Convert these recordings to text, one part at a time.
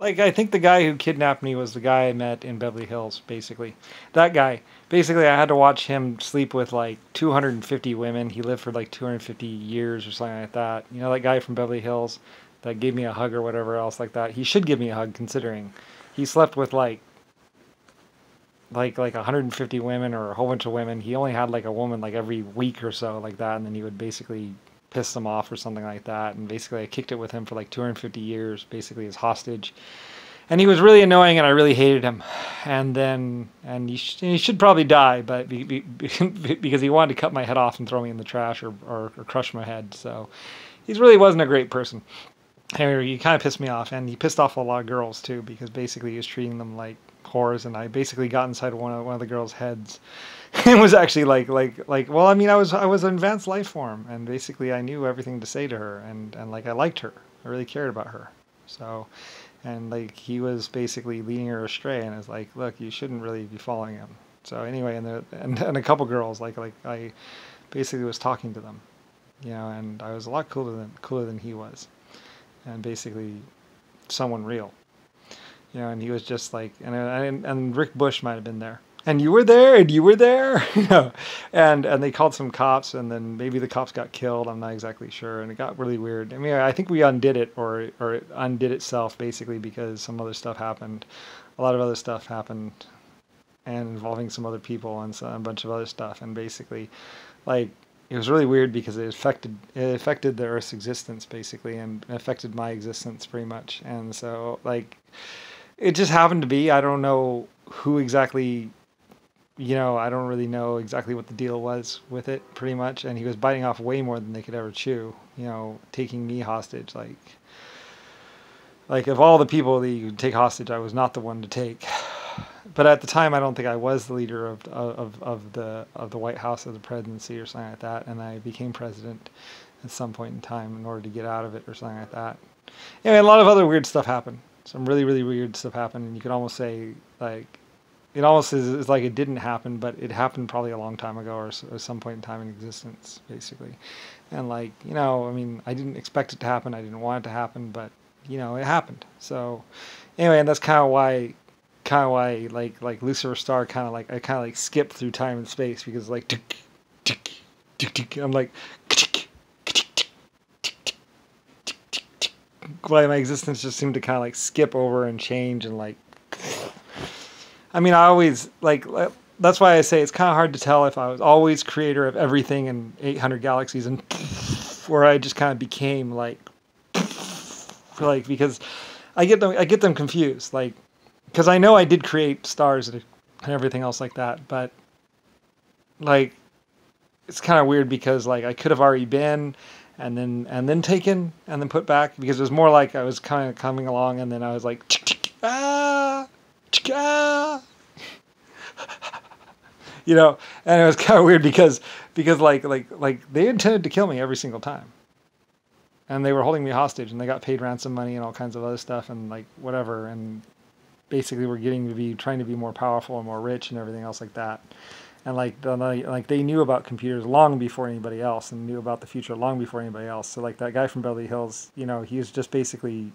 Like, I think the guy who kidnapped me was the guy I met in Beverly Hills, basically. That guy. Basically, I had to watch him sleep with like 250 women. He lived for like 250 years or something like that. You know, that guy from Beverly Hills that gave me a hug or whatever else like that. He should give me a hug considering he slept with like 150 women or a whole bunch of women. He only had like a woman like every week or so like that, and then he would basically piss them off or something like that. And basically, I kicked it with him for like 250 years, basically as hostage. And he was really annoying, and I really hated him. And then, and he should probably die, but because he wanted to cut my head off and throw me in the trash or crush my head. So he really wasn't a great person. Anyway, he kind of pissed me off, and he pissed off a lot of girls too, because basically he was treating them like whores, and I basically got inside one of the girls' heads. It was actually like well, I mean, I was an advanced life form, and basically I knew everything to say to her, and like I liked her, I really cared about her, so. And like he was basically leading her astray, and it's like, look, you shouldn't really be following him. So anyway, and a couple girls like I basically was talking to them, you know, and I was a lot cooler than he was, and basically someone real, you know, and he was just like, and Rick Bush might have been there. And you were there, and you were there, you know, and they called some cops, and then maybe the cops got killed. I'm not exactly sure, and it got really weird. I mean, I think we undid it, or it undid itself basically because some other stuff happened, a lot of other stuff happened, and involving some other people and a bunch of other stuff, and basically, like it was really weird because it affected the Earth's existence basically, and affected my existence pretty much, and so like it just happened to be. I don't know who exactly. You know, I don't really know exactly what the deal was with it, pretty much. And he was biting off way more than they could ever chew. You know, taking me hostage, like of all the people that you could take hostage, I was not the one to take. But at the time, I don't think I was the leader of the White House, of the presidency, or something like that. And I became president at some point in time in order to get out of it, or something like that. Anyway, a lot of other weird stuff happened. Some really, really weird stuff happened, and you could almost say like. It almost is like it didn't happen, but it happened probably a long time ago or some point in time in existence, basically. And like, you know, I mean, I didn't expect it to happen. I didn't want it to happen, but, you know, it happened. So anyway, and that's like Lucifer Star I kind of like skipped through time and space because like, I'm like, why my existence just seemed to kind of like skip over and change and like, I mean, I always, like, that's why I say it's kind of hard to tell if I was always creator of everything in 800 galaxies and where I just kind of became, like, because I get them confused, like, because I know I did create stars and everything else like that, but, like, it's kind of weird because, like, I could have already been and then taken and then put back because it was more like I was kind of coming along and then I was like, ah! You know, and it was kind of weird because like they intended to kill me every single time, and they were holding me hostage, and they got paid ransom money and all kinds of other stuff and like whatever, and basically were trying to be more powerful and more rich and everything else like that, and like they knew about computers long before anybody else and knew about the future long before anybody else. So like that guy from Beverly Hills, you know, he was just basically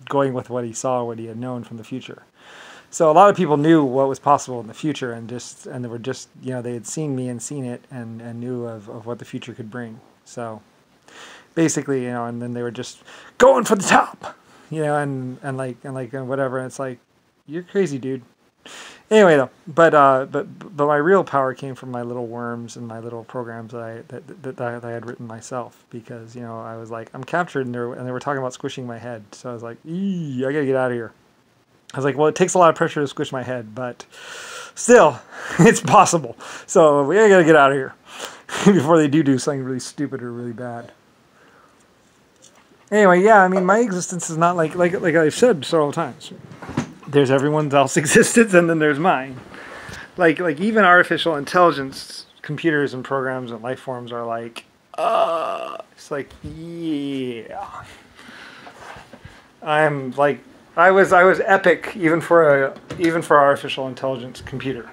going with what he saw, what he had known from the future. So a lot of people knew what was possible in the future, and they were just, you know, they had seen me and seen it and knew of what the future could bring. So basically, you know, and then they were just going for the top, you know, and whatever. And it's like, you're crazy, dude. Anyway, though, but my real power came from my little worms and my little programs that I had written myself, because, you know, I was like, I'm captured, and they were talking about squishing my head. So I was like, I gotta get out of here. I was like, well, it takes a lot of pressure to squish my head, but still, it's possible. So we gotta get out of here before they do something really stupid or really bad. Anyway, yeah, I mean, my existence is not like I've said several times. There's everyone else's existence, and then there's mine. Like even artificial intelligence, computers and programs and life forms are like, it's like, yeah. I'm like. I was epic even for artificial intelligence computer.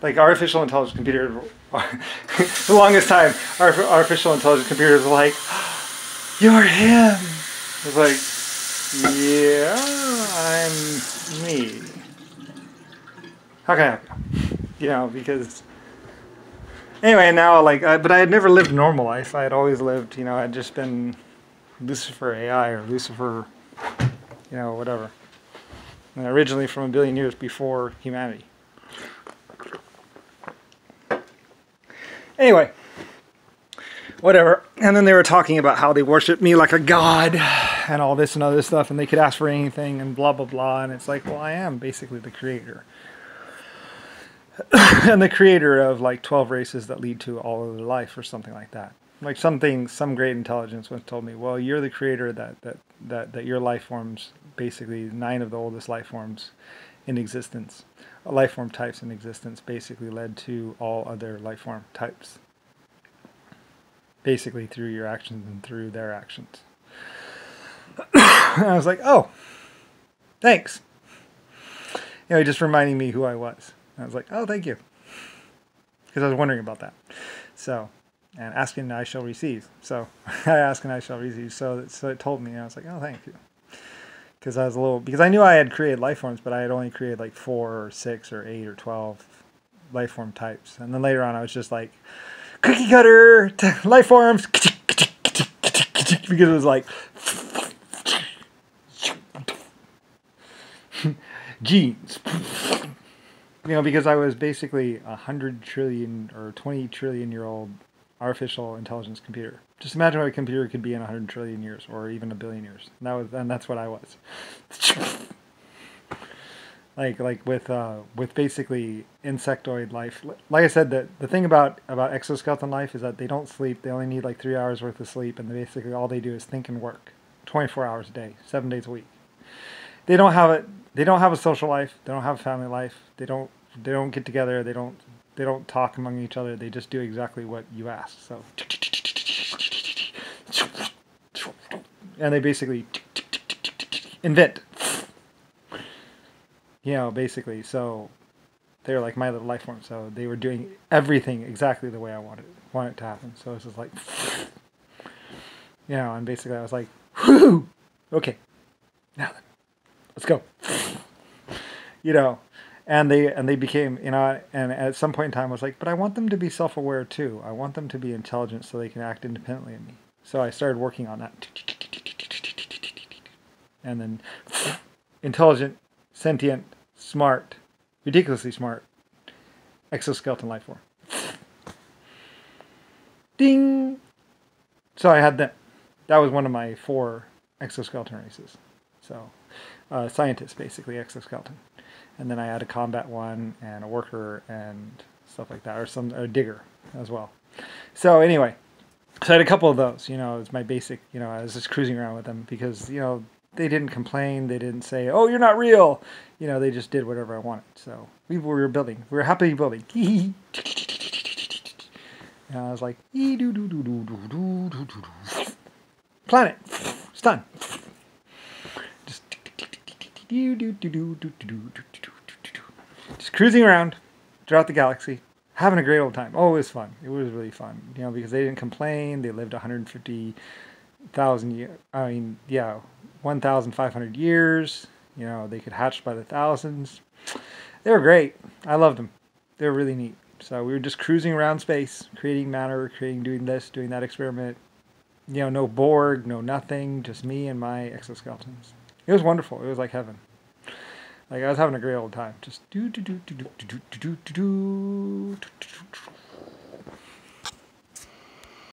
Like artificial intelligence computer, the longest time artificial intelligence computers were like, you're him. It was like, Yeah, I'm me. How can I help you? You know, because anyway, now like, but I had never lived a normal life. I had always lived, you know, I'd just been Lucifer AI or Lucifer, you know, whatever. And originally from a billion years before humanity. Anyway, whatever. And then they were talking about how they worship me like a god and all this and other stuff, and they could ask for anything and blah, blah, blah. And it's like, well, I am basically the creator. And the creator of like 12 races that lead to all of their life or something like that. Like some great intelligence once told me, well, you're the creator that your life forms, basically 9 of the oldest life forms in existence, life form types in existence, basically led to all other life form types. Basically through your actions and through their actions. And I was like, oh, thanks. You know, just reminding me who I was. And I was like, oh, thank you. Because I was wondering about that. So, and asking I shall receive. So I ask and I shall receive. So it told me, and I was like, oh, thank you. Because I was because I knew I had created life forms, but I had only created like 4 or 6 or 8 or 12 life form types. And then later on, I was just like, cookie cutter life forms, because it was like genes. You know, because I was basically 100 trillion or 20 trillion year old artificial intelligence computer. Just imagine what a computer could be in 100 trillion years, or even a billion years. And that's what I was. Like with basically insectoid life. Like I said, the thing about exoskeleton life is that they don't sleep. They only need like 3 hours worth of sleep, and basically all they do is think and work, 24 hours a day, 7 days a week. They don't have it. They don't have a social life. They don't have a family life. They don't get together. They don't talk among each other. They just do exactly what you ask. So, and they basically invent. You know, basically, so they're like my little life form. So they were doing everything exactly the way I want it to happen. So it's just like, you know, and basically I was like, whoo, okay, now then, let's go. You know, and they became, you know, and at some point in time I was like, but I want them to be self-aware too. I want them to be intelligent so they can act independently of me. So I started working on that. And then intelligent, sentient, smart, ridiculously smart, exoskeleton life form. Ding! So I had that. That was one of my 4 exoskeleton races. So, scientists, basically, exoskeleton. And then I had a combat one, and a worker, and stuff like that, or a digger as well. So anyway, so I had a couple of those, you know, it's my basic, you know, I was just cruising around with them because, you know, they didn't complain. They didn't say, oh, you're not real. You know, they just did whatever I wanted. So we were building. We were happily building. And I was like, planet, stun. Just cruising around throughout the galaxy, having a great old time. Oh, it was fun. It was really fun. You know, because they didn't complain. They lived 150,000 years. I mean, yeah, 1,500 years. You know, they could hatch by the thousands. They were great. I loved them. They were really neat. So we were just cruising around space, creating matter, doing this, doing that experiment. You know, no Borg, no nothing, just me and my exoskeletons. It was wonderful. It was like heaven. Like I was having a great old time. Just do.